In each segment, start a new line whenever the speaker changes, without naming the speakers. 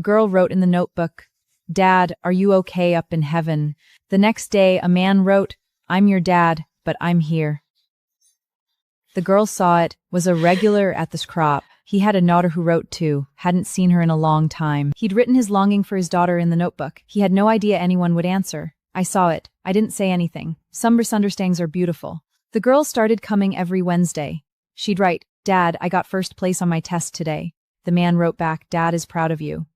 The girl wrote in the notebook, "Dad, are you okay up in heaven?" The next day, a man wrote, "I'm your dad, but I'm here." The girl saw it, was a regular at the crop. He had a daughter who wrote too, hadn't seen her in a long time. He'd written his longing for his daughter in the notebook. He had no idea anyone would answer. I saw it. I didn't say anything. Some misunderstandings are beautiful. The girl started coming every Wednesday. She'd write, "Dad, I got first place on my test today." The man wrote back, "Dad is proud of you."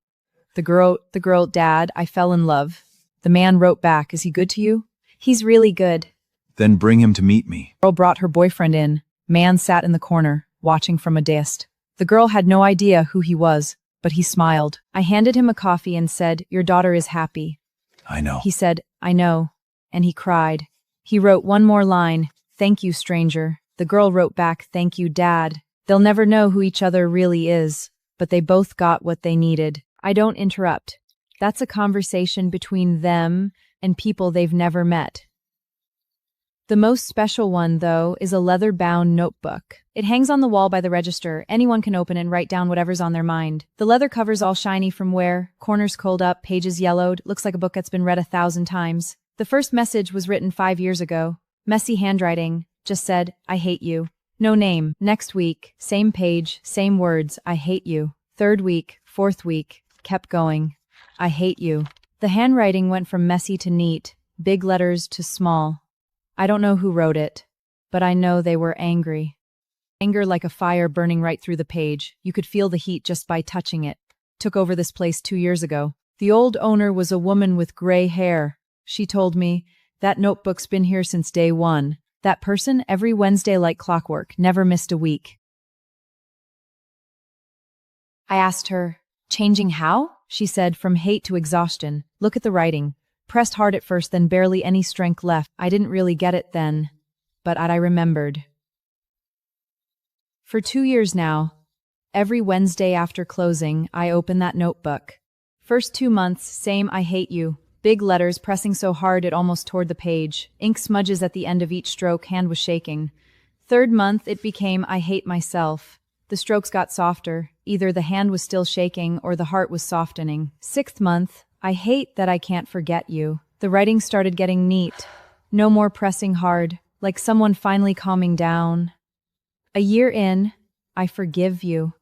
The girl, "Dad, I fell in love." The man wrote back, "Is he good to you?" "He's really good."
Then bring him to meet me.
The girl brought her boyfriend in. Man sat in the corner, watching from a distance. The girl had no idea who he was, but he smiled. I handed him a coffee and said, "Your daughter is happy."
I know.
He said, "I know." And he cried. He wrote one more line, "Thank you, stranger." The girl wrote back, "Thank you, Dad." They'll never know who each other really is, but they both got what they needed. I don't interrupt. That's a conversation between them and people they've never met. The most special one, though, is a leather-bound notebook. It hangs on the wall by the register. Anyone can open it and write down whatever's on their mind. The leather cover's all shiny from wear, corners curled up, pages yellowed, looks like a book that's been read 1,000 times. The first message was written 5 years ago. Messy handwriting, just said, "I hate you." No name. Next week, same page, same words, "I hate you." Third week, fourth week, kept going. "I hate you." The handwriting went from messy to neat, big letters to small. I don't know who wrote it, but I know they were angry. Anger like a fire burning right through the page. You could feel the heat just by touching it. Took over this place 2 years ago. The old owner was a woman with gray hair. She told me, "That notebook's been here since day one. That person, every Wednesday like clockwork, never missed a week." I asked her, "Changing how?" She said, "From hate to exhaustion. Look at the writing. Pressed hard at first, then barely any strength left. I didn't really get it then, but I remembered." For 2 years now, every Wednesday after closing, I open that notebook. First 2 months, same "I hate you." Big letters pressing so hard it almost tore the page. Ink smudges at the end of each stroke, hand was shaking. Third month, it became "I hate myself." The strokes got softer. Either the hand was still shaking or the heart was softening. 6th month, "I hate that I can't forget you." The writing started getting neat. No more pressing hard, like someone finally calming down. A year in, "I forgive you."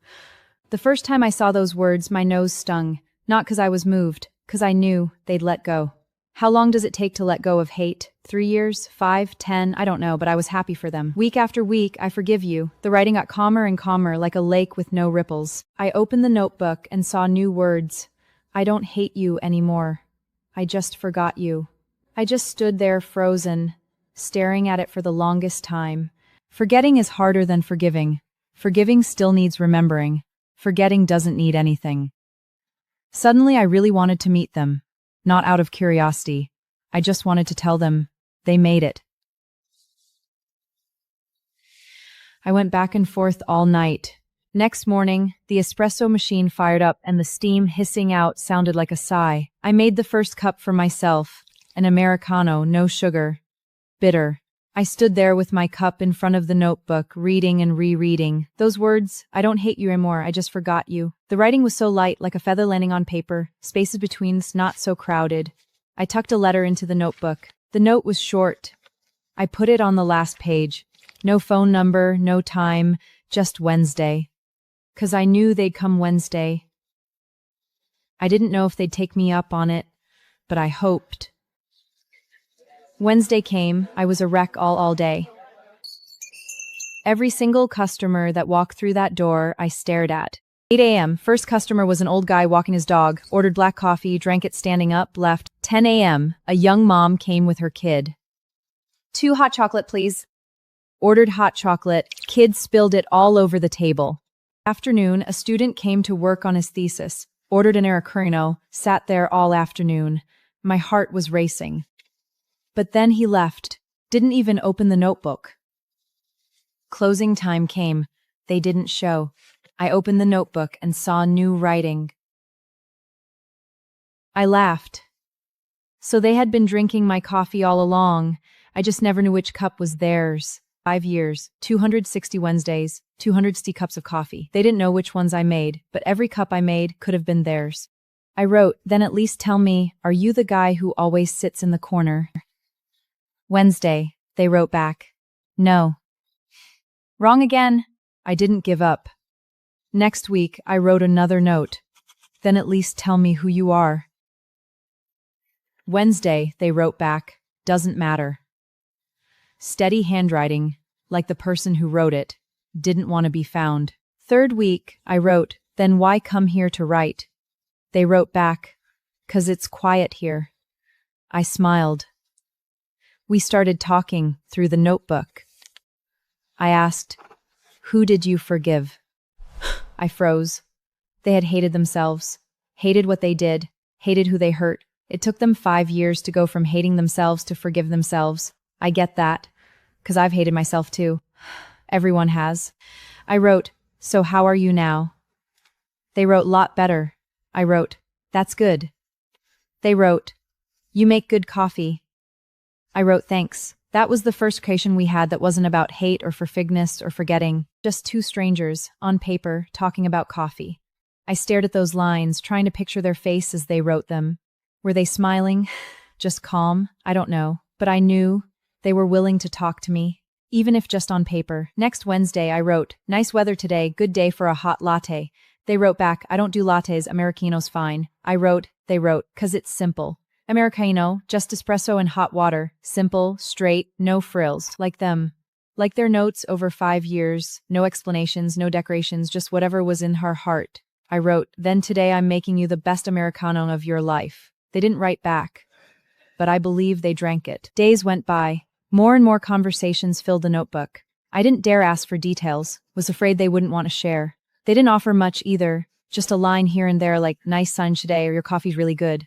The first time I saw those words, my nose stung. Not 'cause I was moved, 'cause I knew they'd let go. How long does it take to let go of hate? 3 years? 5? 10? I don't know, but I was happy for them. Week after week, "I forgive you." The writing got calmer and calmer, like a lake with no ripples. I opened the notebook and saw new words. "I don't hate you anymore. I just forgot you." I just stood there frozen, staring at it for the longest time. Forgetting is harder than forgiving. Forgiving still needs remembering. Forgetting doesn't need anything. Suddenly, I really wanted to meet them. Not out of curiosity. I just wanted to tell them they made it. I went back and forth all night. Next morning, the espresso machine fired up and the steam hissing out sounded like a sigh. I made the first cup for myself, an Americano, no sugar. Bitter. I stood there with my cup in front of the notebook, reading and rereading. Those words, "I don't hate you anymore, I just forgot you." The writing was so light, like a feather landing on paper, spaces between not so crowded. I tucked a letter into the notebook. The note was short. I put it on the last page. No phone number, no time, just Wednesday. 'Cause I knew they'd come Wednesday. I didn't know if they'd take me up on it, but I hoped. Wednesday came. I was a wreck all day. Every single customer that walked through that door, I stared at. 8 a.m., first customer was an old guy walking his dog, ordered black coffee, drank it standing up, left. 10 a.m., a young mom came with her kid. 2 hot chocolate, please. Ordered hot chocolate, kid spilled it all over the table. Afternoon, a student came to work on his thesis, ordered an Americano, sat there all afternoon. My heart was racing. But then he left, didn't even open the notebook. Closing time came. They didn't show. I opened the notebook and saw new writing. I laughed. So they had been drinking my coffee all along. I just never knew which cup was theirs. 5 years, 260 Wednesdays, 260 cups of coffee. They didn't know which ones I made, but every cup I made could have been theirs. I wrote, then at least tell me, are you the guy who always sits in the corner? Wednesday, they wrote back. No. Wrong again. I didn't give up. Next week, I wrote another note. Then at least tell me who you are. Wednesday, they wrote back. Doesn't matter. Steady handwriting, like the person who wrote it, didn't want to be found. Third week, I wrote, then why come here to write? They wrote back, 'cause it's quiet here. I smiled. We started talking through the notebook. I asked, who did you forgive? I froze. They had hated themselves, hated what they did, hated who they hurt. It took them 5 years to go from hating themselves to forgive themselves. I get that, 'cause I've hated myself too. Everyone has. I wrote, so how are you now? They wrote, lot better. I wrote, that's good. They wrote, you make good coffee. I wrote, thanks. That was the first creation we had that wasn't about hate or forgiveness or forgetting, just two strangers, on paper, talking about coffee. I stared at those lines, trying to picture their face as they wrote them. Were they smiling? Just calm? I don't know. But I knew they were willing to talk to me, even if just on paper. Next Wednesday, I wrote, nice weather today, good day for a hot latte. They wrote back, I don't do lattes, Americano's fine. I wrote, they wrote, 'cause it's simple. Americano, just espresso and hot water, simple, straight, no frills, like them. Like their notes over 5 years, no explanations, no decorations, just whatever was in her heart. I wrote, then today I'm making you the best Americano of your life. They didn't write back, but I believe they drank it. Days went by. More and more conversations filled the notebook. I didn't dare ask for details, was afraid they wouldn't want to share. They didn't offer much either, just a line here and there like, nice sun today or your coffee's really good.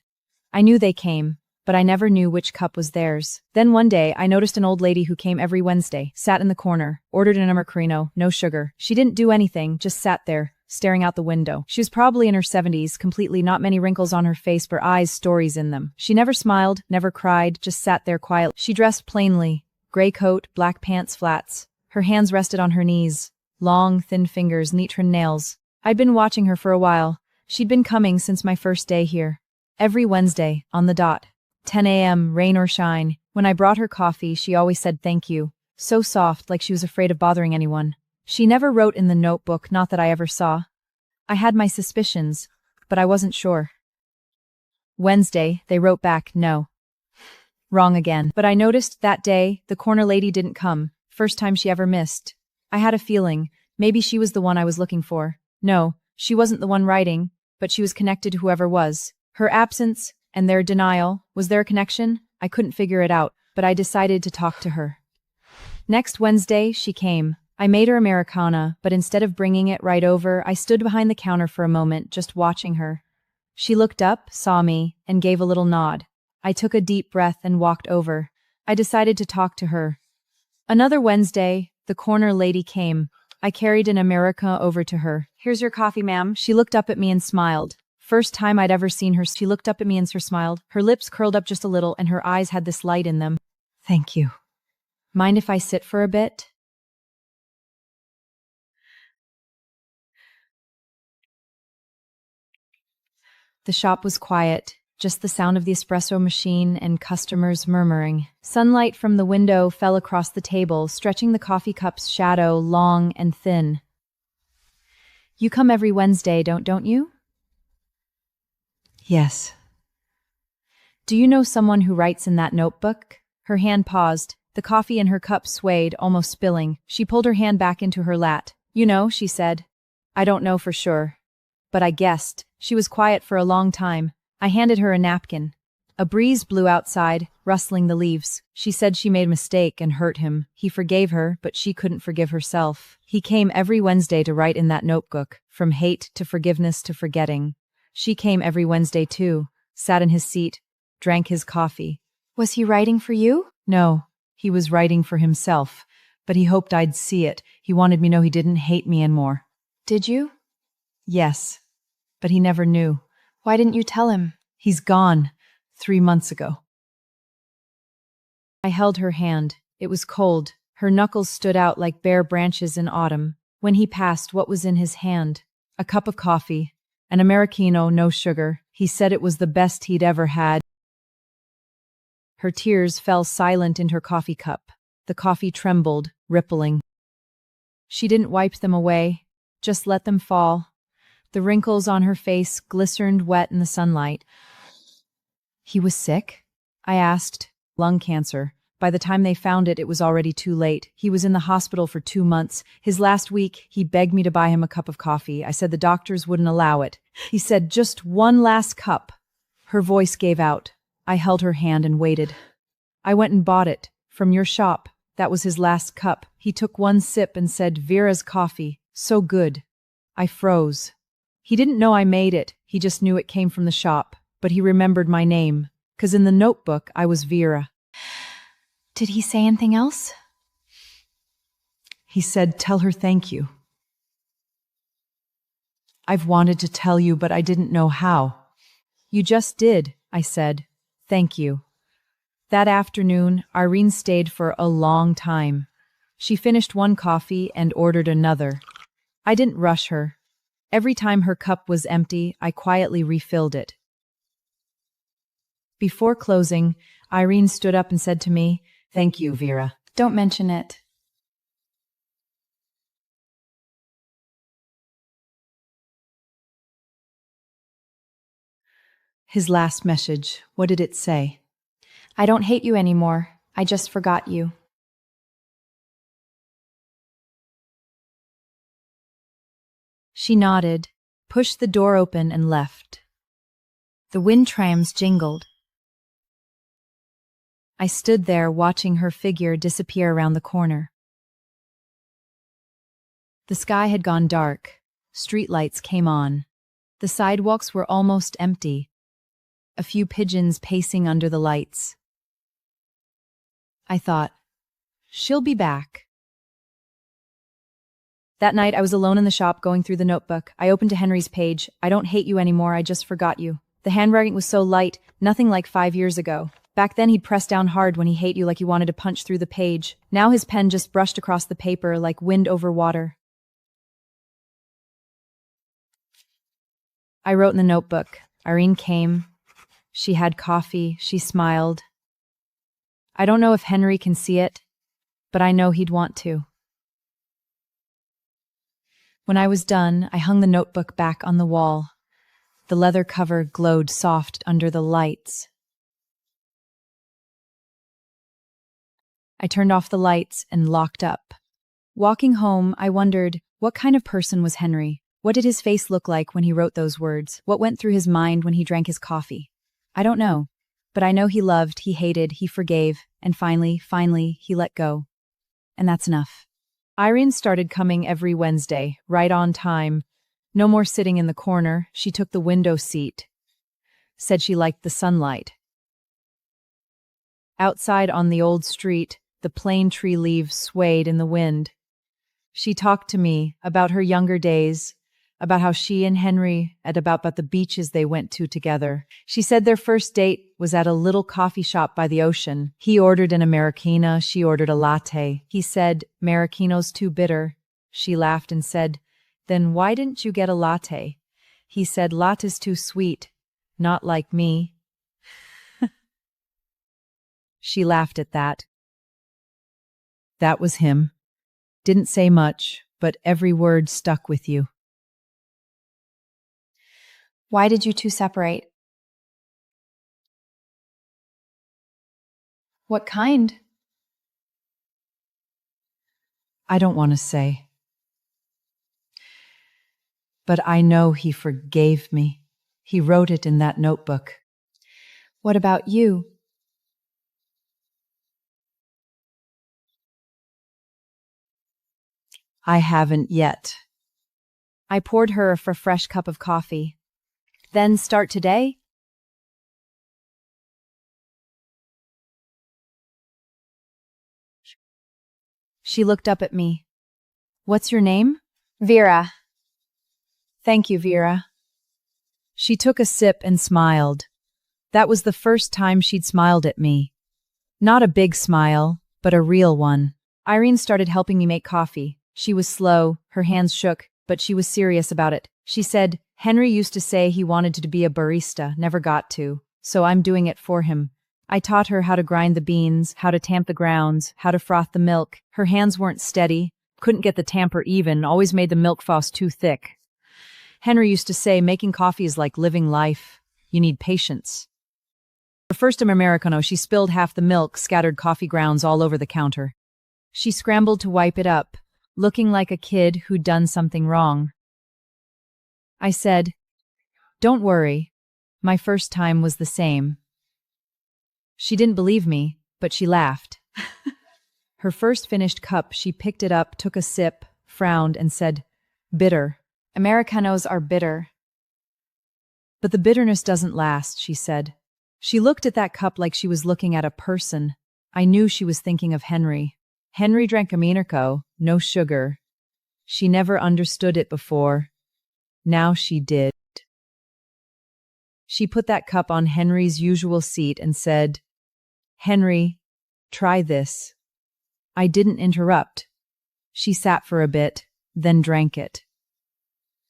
I knew they came, but I never knew which cup was theirs. Then one day, I noticed an old lady who came every Wednesday, sat in the corner, ordered an Americano, no sugar. She didn't do anything, just sat there, staring out the window. She was probably in her 70s, completely not many wrinkles on her face but eyes stories in them. She never smiled, never cried, just sat there quietly. She dressed plainly, gray coat, black pants, flats. Her hands rested on her knees, long, thin fingers, neat trimmed nails. I'd been watching her for a while. She'd been coming since my first day here. Every Wednesday, on the dot. 10 a.m., rain or shine. When I brought her coffee, she always said thank you. So soft, like she was afraid of bothering anyone. She never wrote in the notebook, not that I ever saw. I had my suspicions, but I wasn't sure. Wednesday, they wrote back, no. Wrong again. But I noticed that day, the corner lady didn't come. First time she ever missed. I had a feeling, maybe she was the one I was looking for. No, she wasn't the one writing, but she was connected to whoever was. Her absence, and their denial, was there a connection? I couldn't figure it out, but I decided to talk to her. Next Wednesday, she came. I made her Americana, but instead of bringing it right over, I stood behind the counter for a moment, just watching her. She looked up, saw me, and gave a little nod. I took a deep breath and walked over. I decided to talk to her. Another Wednesday, the corner lady came. I carried an America over to her. Here's your coffee, ma'am. She looked up at me and smiled. First time I'd ever seen her, she looked up at me and smiled. Her lips curled up just a little and her eyes had this light in them. Thank you. Mind if I sit for a bit? The shop was quiet, just the sound of the espresso machine and customers murmuring. Sunlight from the window fell across the table, stretching the coffee cup's shadow long and thin. You come every Wednesday, don't you? Yes. Do you know someone who writes in that notebook? Her hand paused. The coffee in her cup swayed, almost spilling. She pulled her hand back into her lap. You know, she said. I don't know for sure. But I guessed. She was quiet for a long time. I handed her a napkin. A breeze blew outside, rustling the leaves. She said she made a mistake and hurt him. He forgave her, but she couldn't forgive herself. He came every Wednesday to write in that notebook, from hate to forgiveness to forgetting. She came every Wednesday too, sat in his seat, drank his coffee. Was he writing for you? No, he was writing for himself, but he hoped I'd see it. He wanted me to know he didn't hate me anymore. Did you? Yes, but he never knew. Why didn't you tell him? He's gone, 3 months ago. I held her hand. It was cold. Her knuckles stood out like bare branches in autumn. When he passed, what was in his hand? A cup of coffee. An Americano, no sugar. He said it was the best he'd ever had. Her tears fell silent in her coffee cup. The coffee trembled, rippling. She didn't wipe them away, just let them fall. The wrinkles on her face glistened wet in the sunlight. He was sick? I asked. Lung cancer. By the time they found it, it was already too late. He was in the hospital for 2 months. His last week, he begged me to buy him a cup of coffee. I said the doctors wouldn't allow it. He said, just one last cup. Her voice gave out. I held her hand and waited. I went and bought it. From your shop. That was his last cup. He took one sip and said, Vera's coffee. So good. I froze. He didn't know I made it. He just knew it came from the shop. But he remembered my name. 'Cause in the notebook, I was Vera.
Did he say anything else?
He said, tell her thank you. I've wanted to tell you, but I didn't know how. You just did, I said. Thank you. That afternoon, Irene stayed for a long time. She finished one coffee and ordered another. I didn't rush her. Every time her cup was empty, I quietly refilled it. Before closing, Irene stood up and said to me, thank you, Vera.
Don't mention it.
His last message, what did it say?
I don't hate you anymore. I just forgot you.
She nodded, pushed the door open and left.
The wind chimes jingled.
I stood there watching her figure disappear around the corner. The sky had gone dark. Streetlights came on. The sidewalks were almost empty. A few pigeons pacing under the lights. I thought, she'll be back. That night I was alone in the shop going through the notebook. I opened to Henry's page. I don't hate you anymore, I just forgot you. The handwriting was so light, nothing like 5 years ago. Back then he'd press down hard when he hate you like he wanted to punch through the page. Now his pen just brushed across the paper like wind over water. I wrote in the notebook. Irene came. She had coffee. She smiled. I don't know if Henry can see it, but I know he'd want to. When I was done, I hung the notebook back on the wall. The leather cover glowed soft under the lights. I turned off the lights and locked up. Walking home, I wondered, what kind of person was Henry? What did his face look like when he wrote those words? What went through his mind when he drank his coffee? I don't know, but I know he loved, he hated, he forgave, and finally, he let go. And that's enough. Irene started coming every Wednesday, right on time. No more sitting in the corner, she took the window seat. Said she liked the sunlight. Outside on the old street, the plane tree leaves swayed in the wind. She talked to me about her younger days, about how she and Henry, and about the beaches they went to together. She said their first date was at a little coffee shop by the ocean. He ordered an Americano, she ordered a latte. He said, Americano's too bitter. She laughed and said, then why didn't you get a latte? He said, latte's too sweet, not like me. She laughed at that. That was him. Didn't say much, but every word stuck with you.
Why did you two separate? What kind?
I don't want to say. But I know he forgave me. He wrote it in that notebook.
What about you?
I haven't yet. I poured her a fresh cup of coffee. Then start today? She looked up at me. What's your name?
Vera.
Thank you, Vera. She took a sip and smiled. That was the first time she'd smiled at me. Not a big smile, but a real one. Irene started helping me make coffee. She was slow, her hands shook, but she was serious about it. She said, Henry used to say he wanted to be a barista, never got to, so I'm doing it for him. I taught her how to grind the beans, how to tamp the grounds, how to froth the milk. Her hands weren't steady, couldn't get the tamper even, always made the milk froth too thick. Henry used to say making coffee is like living life. You need patience. Her first Americano, she spilled half the milk, scattered coffee grounds all over the counter. She scrambled to wipe it up, looking like a kid who'd done something wrong. I said, "Don't worry. My first time was the same." She didn't believe me, but she laughed. Her first finished cup, she picked it up, took a sip, frowned, and said, "Bitter.
Americanos are bitter."
But the bitterness doesn't last," she said. She looked at that cup like she was looking at a person. I knew she was thinking of Henry. Henry drank Americo, no sugar. She never understood it before. Now she did. She put that cup on Henry's usual seat and said, "Henry, try this." I didn't interrupt. She sat for a bit, then drank it.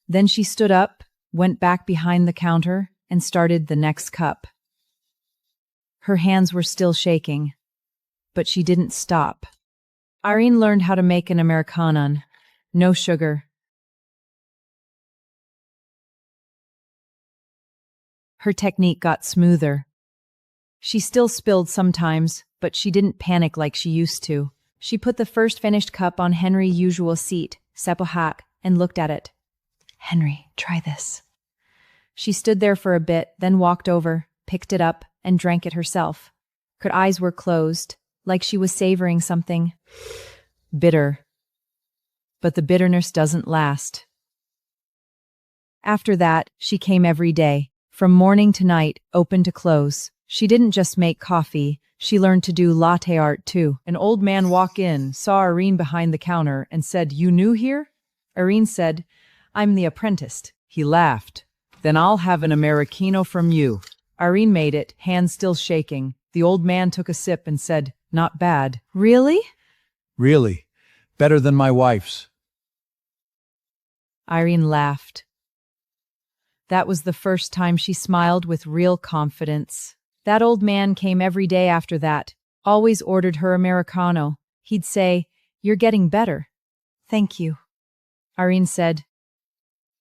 Then she stood up, went back behind the counter, and started the next cup. Her hands were still shaking, but she didn't stop. Irene learned how to make an Americano, no sugar. Her technique got smoother. She still spilled sometimes, but she didn't panic like she used to. She put the first finished cup on Henry's usual seat, Sepohak, and looked at it. "Henry, try this." She stood there for a bit, then walked over, picked it up, and drank it herself. Her eyes were closed, like she was savoring something. Bitter. But the bitterness doesn't last. After that, she came every day, from morning to night, open to close. She didn't just make coffee, she learned to do latte art too. An old man walked in, saw Irene behind the counter, and said, "You new here?" Irene said, "I'm the apprentice." He laughed. "Then I'll have an Americano from you." Irene made it, hands still shaking. The old man took a sip and said, "Not bad." "Really?"
Really? Better than my wife's.
Irene laughed. That was the first time she smiled with real confidence. That old man came every day after that, always ordered her Americano. He'd say, "You're getting better." "Thank you," Irene said.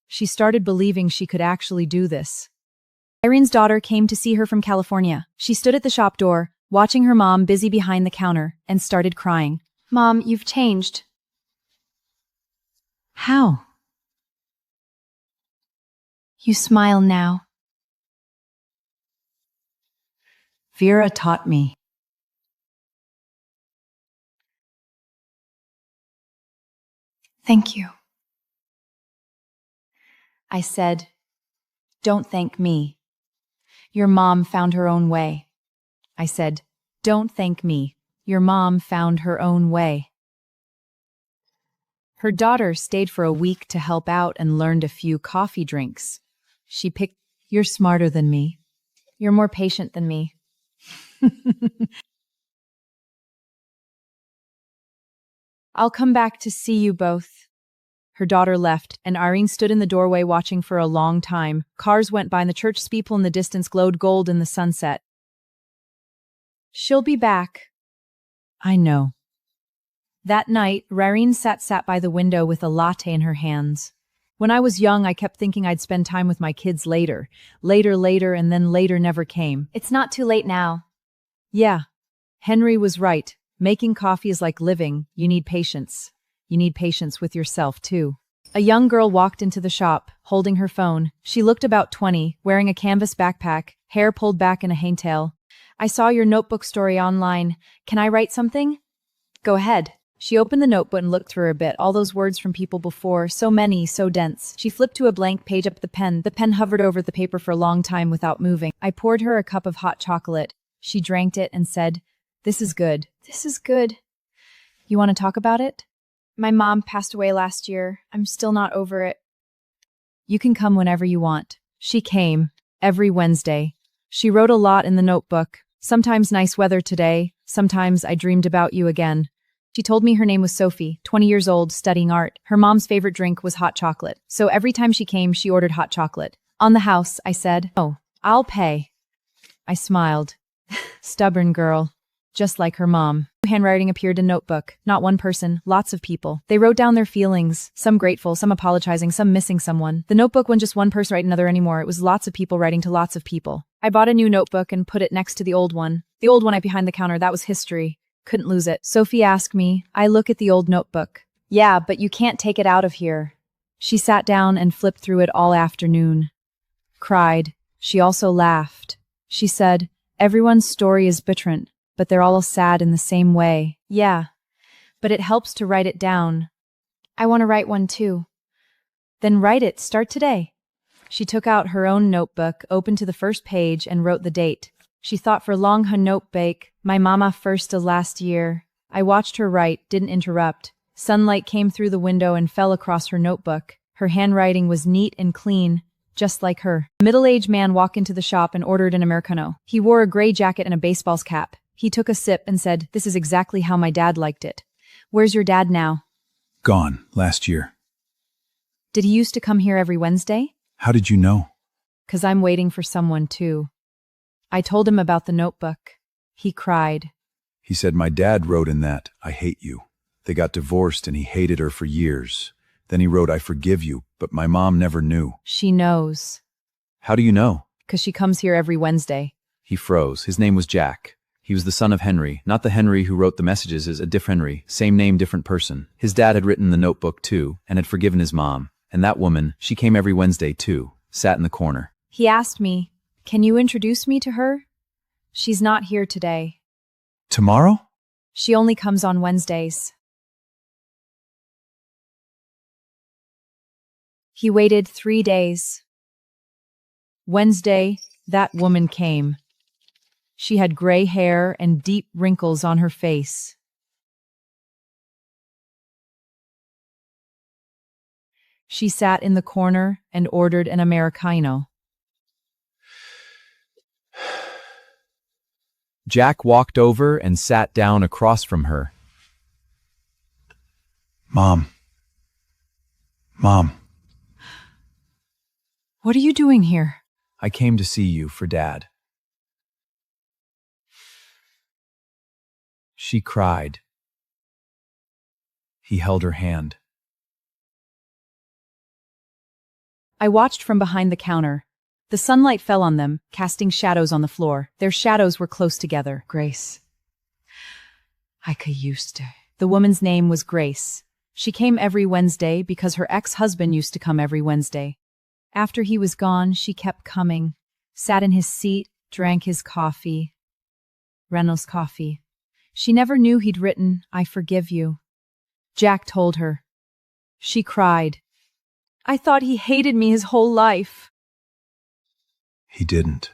She started believing she could actually do this.
Irene's daughter came to see her from California. She stood at the shop door, watching her mom busy behind the counter, and started crying. "Mom, you've changed."
"How?"
"You smile now."
"Vera taught me."
"Thank you." I said, "Don't thank me. Your mom found her own way."
I said, "Don't thank me. Your mom found her own way." Her daughter stayed for a week to help out and learned a few coffee drinks. She picked, "You're smarter than me."
"You're more patient than me."
"I'll come back to see you both." Her daughter left, and Irene stood in the doorway watching for a long time. Cars went by and the church steeple in the distance glowed gold in the sunset. "She'll be back." "I know." That night, Irene sat by the window with a latte in her hands. When I was young, I kept thinking I'd spend time with my kids later, and then later never came.
"It's not too late now."
Yeah, Henry was right. Making coffee is like living. You need patience. You need patience with yourself, too. A young girl walked into the shop, holding her phone. She looked about 20, wearing a canvas backpack, hair pulled back in a hangtail. "I saw your notebook story online. Can I write something?"
"Go ahead."
She opened the notebook and looked through a bit, all those words from people before, so many, so dense. She flipped to a blank page up the pen. The pen hovered over the paper for a long time without moving. I poured her a cup of hot chocolate. She drank it and said, "This is good."
"This is good."
"You want to talk about it?"
"My mom passed away last year. I'm still not over it."
"You can come whenever you want." She came, every Wednesday. She wrote a lot in the notebook. Sometimes nice weather today, sometimes I dreamed about you again.
She told me her name was Sophie, 20 years old, studying art. Her mom's favorite drink was hot chocolate. So every time she came, she ordered hot chocolate. On the house, I said, "Oh, I'll pay." I smiled. Stubborn girl. Just like her mom. Handwriting appeared in notebook. Not one person, lots of people. They wrote down their feelings, some grateful, some apologizing, some missing someone. The notebook wasn't just one person writing another anymore, it was lots of people writing to lots of people. I bought a new notebook and put it next to the old one. The old one I behind the counter, that was history. Couldn't lose it. Sophie asked me. I look at the old notebook. Yeah, but you can't take it out of here. She sat down and flipped through it all afternoon. Cried. She also laughed. She said, everyone's story is different, but they're all sad in the same way. Yeah, but it helps to write it down. I want to write one too. Then write it, start today. She took out her own notebook, opened to the first page, and wrote the date. She thought for long her notebook, my mama first of last year. I watched her write, didn't interrupt. Sunlight came through the window and fell across her notebook. Her handwriting was neat and clean, just like her. A middle-aged man walked into the shop and ordered an Americano. He wore a gray jacket and a baseball cap. He took a sip and said, "This is exactly how my dad liked it." Where's your dad now?
Gone, last year.
Did he used to come here every Wednesday?
How did you know?
'Cause I'm waiting for someone too. I told him about the notebook. He cried.
He said, my dad wrote in that, I hate you. They got divorced and he hated her for years. Then he wrote, I forgive you, but my mom never knew.
She knows.
How do you know?
'Cause she comes here every Wednesday.
He froze. His name was Jack. He was the son of Henry, not the Henry who wrote the messages, as a different Henry, same name, different person. His dad had written the notebook too, and had forgiven his mom. And that woman, she came every Wednesday too, sat in the corner.
He asked me, can you introduce me to her? She's not here today.
Tomorrow?
She only comes on Wednesdays. He waited 3 days. Wednesday, that woman came. She had gray hair and deep wrinkles on her face. She sat in the corner and ordered an Americano.
Jack walked over and sat down across from her.
Mom.
What are you doing here?
I came to see you for Dad. She cried. He held her hand.
I watched from behind the counter. The sunlight fell on them, casting shadows on the floor. Their shadows were close together. Grace. I could used to. The woman's name was Grace. She came every Wednesday because her ex-husband used to come every Wednesday. After he was gone, she kept coming, sat in his seat, drank his coffee. Reynolds coffee. She never knew he'd written, I forgive you. Jack told her. She cried. I thought he hated me his whole life.
He didn't.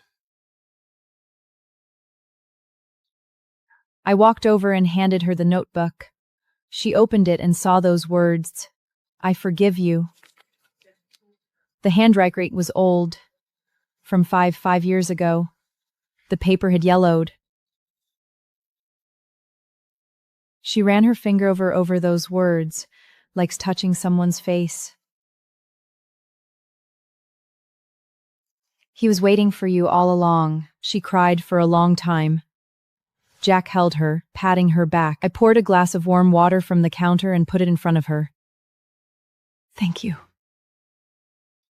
I walked over and handed her the notebook. She opened it and saw those words, I forgive you. The handwriting was old, from five years ago. The paper had yellowed. She ran her finger over those words, like touching someone's face. He was waiting for you all along, she cried for a long time. Jack held her, patting her back. I poured a glass of warm water from the counter and put it in front of her. Thank you.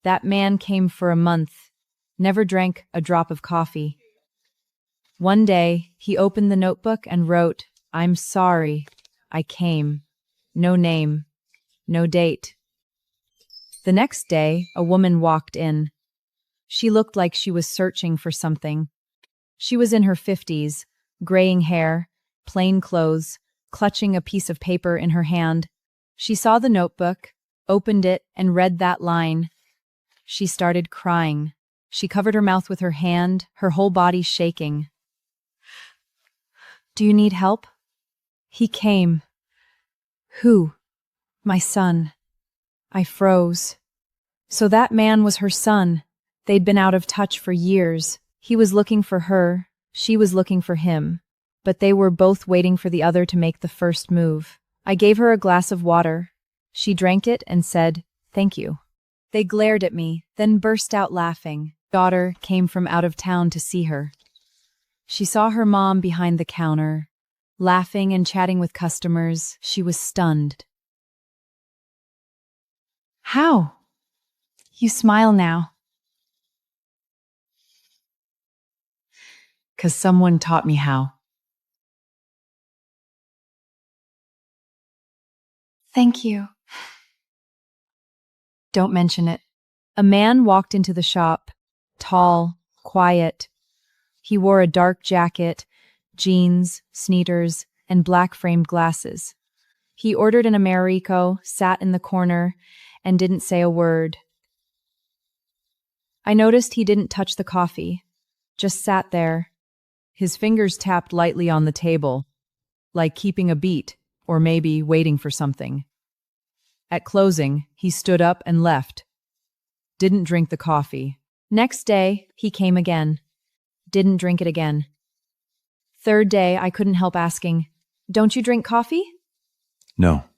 That man came for a month, never drank a drop of coffee. One day, he opened the notebook and wrote, I'm sorry, I came. No name, no date. The next day, a woman walked in. She looked like she was searching for something. She was in her 50s, graying hair, plain clothes, clutching a piece of paper in her hand. She saw the notebook, opened it, and read that line. She started crying. She covered her mouth with her hand, her whole body shaking. Do you need help? He came. Who? My son. I froze. So that man was her son. They'd been out of touch for years. He was looking for her. She was looking for him. But they were both waiting for the other to make the first move.
I gave her a glass of water. She drank it and said, "Thank you." They glared at me, then burst out laughing. Daughter came from out of town to see her. She saw her mom behind the counter, laughing and chatting with customers. She was stunned. "How? You smile now." "'Cause someone taught me how." "Thank you." "Don't mention it." A man walked into the shop, tall, quiet. He wore a dark jacket, jeans, sneakers, and black-framed glasses. He ordered an Americo, sat in the corner, and didn't say a word. I noticed he didn't touch the coffee, just sat there. His fingers tapped lightly on the table, like keeping a beat, or maybe waiting for something. At closing, he stood up and left. Didn't drink the coffee. Next day, he came again. Didn't drink it again. Third day, I couldn't help asking, "Don't you drink coffee?"
No,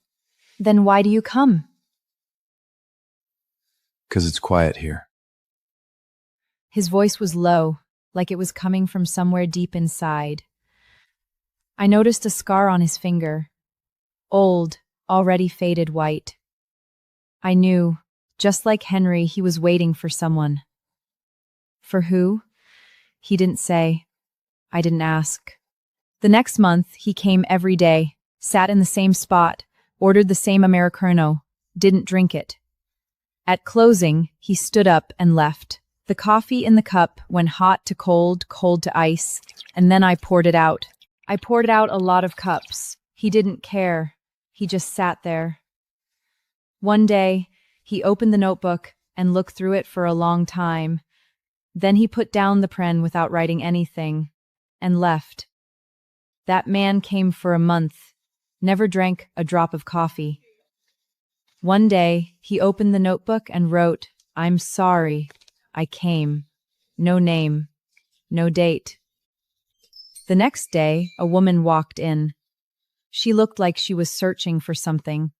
"Then why do you come?"
'cause it's quiet here.
His voice was low, like it was coming from somewhere deep inside. I noticed a scar on his finger. Old, already faded white. I knew, just like Henry, he was waiting for someone. For who? He didn't say. I didn't ask. The next month, he came every day, sat in the same spot, ordered the same Americano, didn't drink it. At closing, he stood up and left. The coffee in the cup went hot to cold, cold to ice, and then I poured it out. I poured out a lot of cups. He didn't care. He just sat there. One day, he opened the notebook and looked through it for a long time. Then he put down the pen without writing anything and left. That man came for a month, never drank a drop of coffee. One day, he opened the notebook and wrote, "I'm sorry, I came. No name, no date." The next day, a woman walked in. She looked like she was searching for something.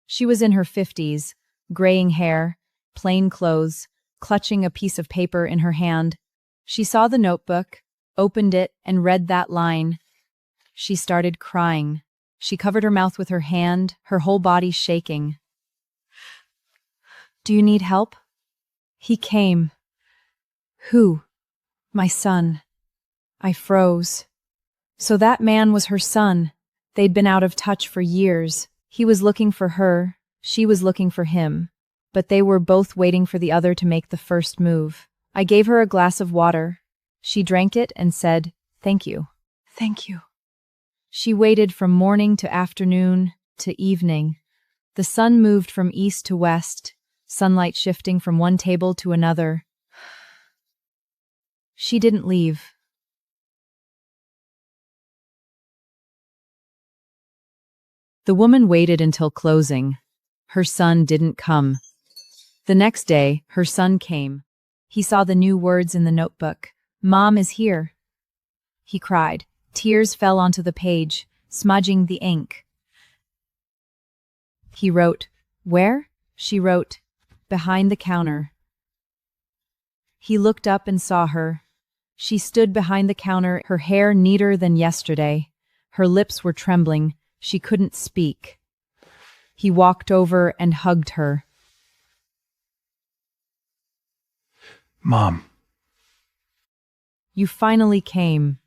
She was in her 50s, graying hair, plain clothes, clutching a piece of paper in her hand. She saw the notebook, opened it, and read that line. She started crying. She covered her mouth with her hand, her whole body shaking. "Do you need help?" "He came." "Who?" "My son." I froze. So that man was her son. They'd been out of touch for years. He was looking for her, she was looking for him. But they were both waiting for the other to make the first move. I gave her a glass of water. She drank it and said, "Thank you." "Thank you." She waited from morning to afternoon to evening. The sun moved from east to west, sunlight shifting from one table to another. She didn't leave. The woman waited until closing. Her son didn't come. The next day, her son came. He saw the new words in the notebook. "Mom is here." He cried. Tears fell onto the page, smudging the ink. He wrote, "Where?" She wrote, "Behind the counter." He looked up and saw her. She stood behind the counter, her hair neater than yesterday. Her lips were trembling. She couldn't speak. He walked over and hugged her.
Mom.
"You finally came."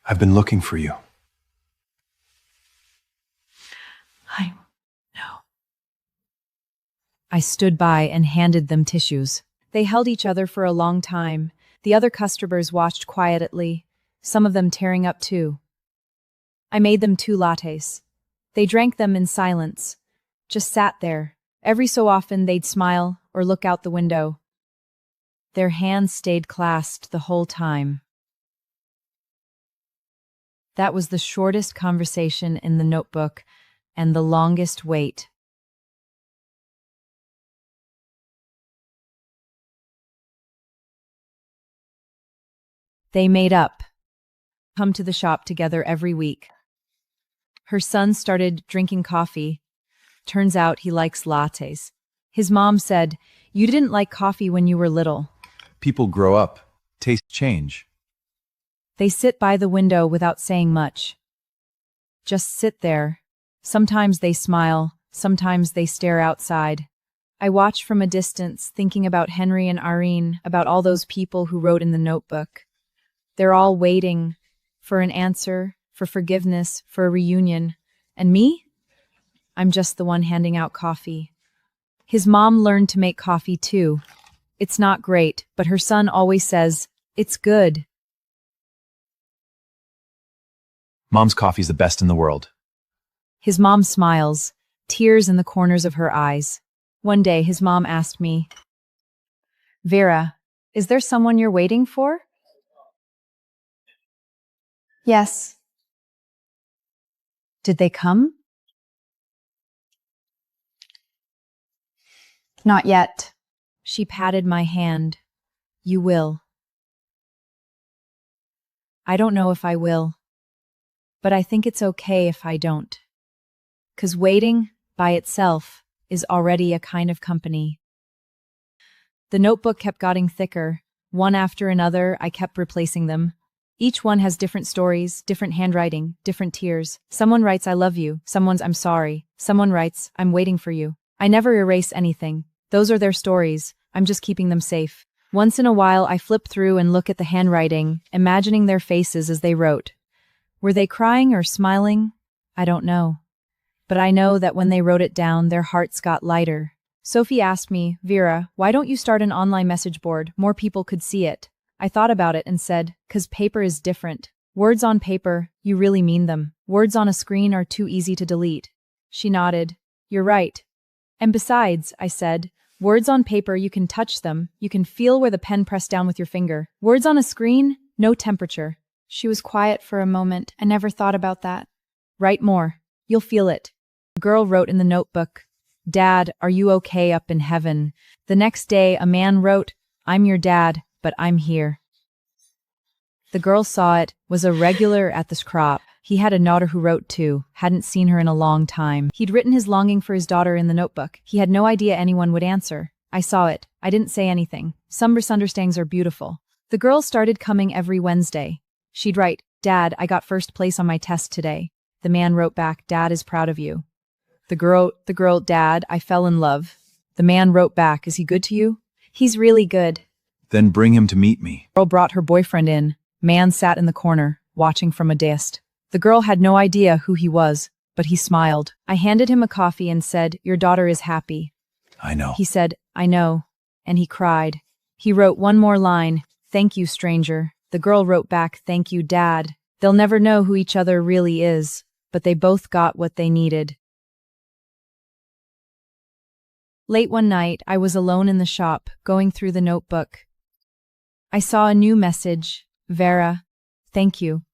I've been looking for you.
"I know." I stood by and handed them tissues. They held each other for a long time. The other customers watched quietly, some of them tearing up too. I made them 2 lattes. They drank them in silence, just sat there. Every so often they'd smile or look out the window. Their hands stayed clasped the whole time. That was the shortest conversation in the notebook and the longest wait. They made up. come to the shop together every week. Her son started drinking coffee. Turns out he likes lattes. His mom said, "You didn't like coffee when you were little."
People grow up. Tastes change.
They sit by the window without saying much. Just sit there. Sometimes they smile, sometimes they stare outside. I watch from a distance, thinking about Henry and Irene, about all those people who wrote in the notebook. They're all waiting for an answer, for forgiveness, for a reunion. And me? I'm just the one handing out coffee. His mom learned to make coffee too. It's not great, but her son always says, "It's good."
Mom's coffee's the best in the world.
His mom smiles, tears in the corners of her eyes. One day, his mom asked me, "Vera, is there someone you're waiting for?"
Yes.
Did they come?
Not yet.
She patted my hand. "You will." I don't know if I will, but I think it's okay if I don't. 'Cause waiting, by itself, is already a kind of company. The notebook kept getting thicker. One after another, I kept replacing them. Each one has different stories, different handwriting, different tears. Someone writes, "I love you." Someone's, "I'm sorry." Someone writes, "I'm waiting for you." I never erase anything. Those are their stories. I'm just keeping them safe. Once in a while, I flip through and look at the handwriting, imagining their faces as they wrote. Were they crying or smiling? I don't know. But I know that when they wrote it down, their hearts got lighter. Sophie asked me, "Vera, why don't you start an online message board? More people could see it." I thought about it and said, "'Cause paper is different. Words on paper, you really mean them. Words on a screen are too easy to delete." She nodded. "You're right." "And besides," I said, "words on paper, you can touch them. You can feel where the pen pressed down with your finger. Words on a screen, no temperature."
She was quiet for a moment. I never thought about that.
"Write more. You'll feel it." The girl wrote in the notebook, "Dad, are you okay up in heaven?" The next day, a man wrote, "I'm your dad, but I'm here." The girl saw it, was a regular at the crop. He had a daughter who wrote too, hadn't seen her in a long time. He'd written his longing for his daughter in the notebook. He had no idea anyone would answer. I saw it. I didn't say anything. Some misunderstandings are beautiful. The girl started coming every Wednesday. She'd write, "Dad, I got first place on my test today." The man wrote back, "Dad is proud of you." The girl, "Dad, I fell in love." The man wrote back, "Is he good to you?"
He's really good.
Then bring him to meet me.
The girl brought her boyfriend in. Man sat in the corner, watching from a desk. The girl had no idea who he was, but he smiled. I handed him a coffee and said, "Your daughter is happy."
I know.
He said, "I know." And he cried. He wrote one more line, "Thank you, stranger." The girl wrote back, "Thank you, Dad." They'll never know who each other really is, but they both got what they needed. Late one night, I was alone in the shop, going through the notebook. I saw a new message, "Vera, thank you."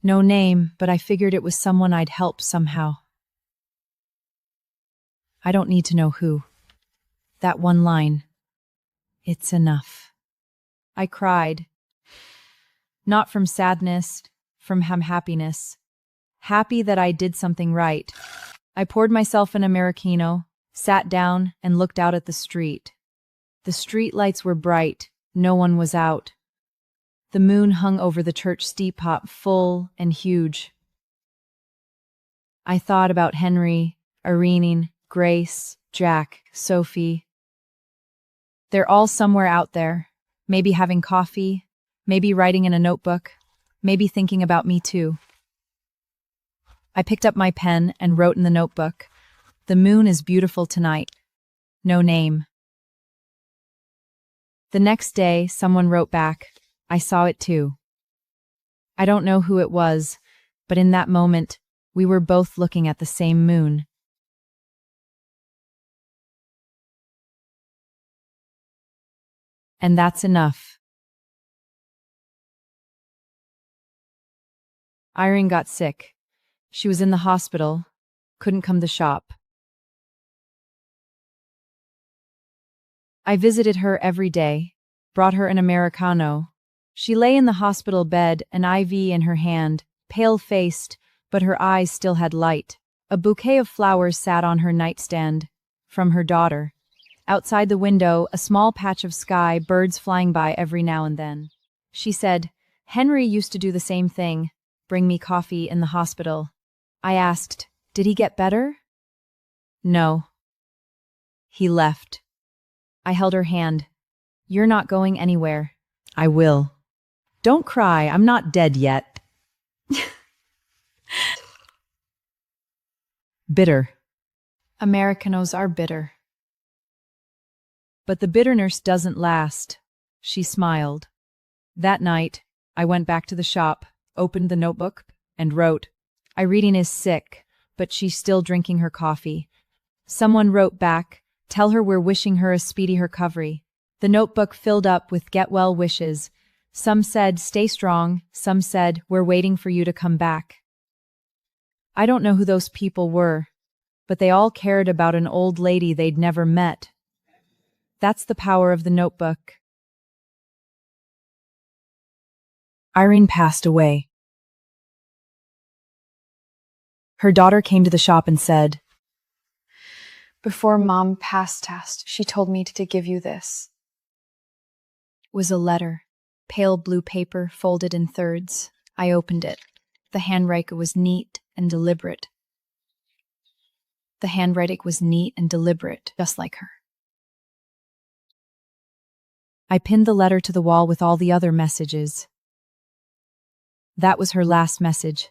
No name, but I figured it was someone I'd help somehow. I don't need to know who. That one line. It's enough. I cried. Not from sadness, from happiness. Happy that I did something right. I poured myself an Americano, sat down, and looked out at the street. The street lights were bright. No one was out. The moon hung over the church steeple, full and huge. I thought about Henry, Irene, Grace, Jack, Sophie. They're all somewhere out there, maybe having coffee, maybe writing in a notebook, maybe thinking about me too. I picked up my pen and wrote in the notebook, "The moon is beautiful tonight." No name. The next day, someone wrote back, "I saw it too." I don't know who it was, but in that moment, we were both looking at the same moon. And that's enough. Irene got sick. She was in the hospital, couldn't come to shop. I visited her every day, brought her an Americano. She lay in the hospital bed, an IV in her hand, pale-faced, but her eyes still had light. A bouquet of flowers sat on her nightstand, from her daughter. Outside the window, a small patch of sky, birds flying by every now and then. She said, "Henry used to do the same thing, bring me coffee in the hospital." I asked, "Did he get better?" "No. He left." I held her hand. "You're not going anywhere." "I will. Don't cry, I'm not dead yet." Bitter. Americanos are bitter. But the bitterness doesn't last. She smiled. That night, I went back to the shop, opened the notebook, and wrote, "Irene is sick, but she's still drinking her coffee." Someone wrote back, "Tell her we're wishing her a speedy recovery." The notebook filled up with get well wishes. Some said, "Stay strong." Some said, "We're waiting for you to come back." I don't know who those people were, but they all cared about an old lady they'd never met. That's the power of the notebook. Irene passed away. Her daughter came to the shop and said,
Before Mom passed, she told me to give you this.
Was a letter, pale blue paper folded in thirds. I opened it. The handwriting was neat and deliberate. Just like her. I pinned the letter to the wall with all the other messages. That was her last message.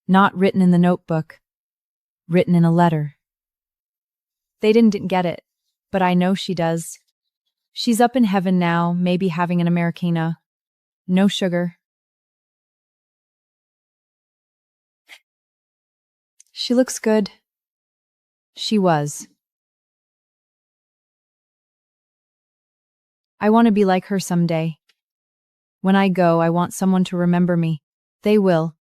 Not written in the notebook, written in a letter. They didn't get it, but I know she does. She's up in heaven now, maybe having an Americana. No sugar. She looks good. She was. I want to be like her someday. When I go, I want someone to remember me. They will.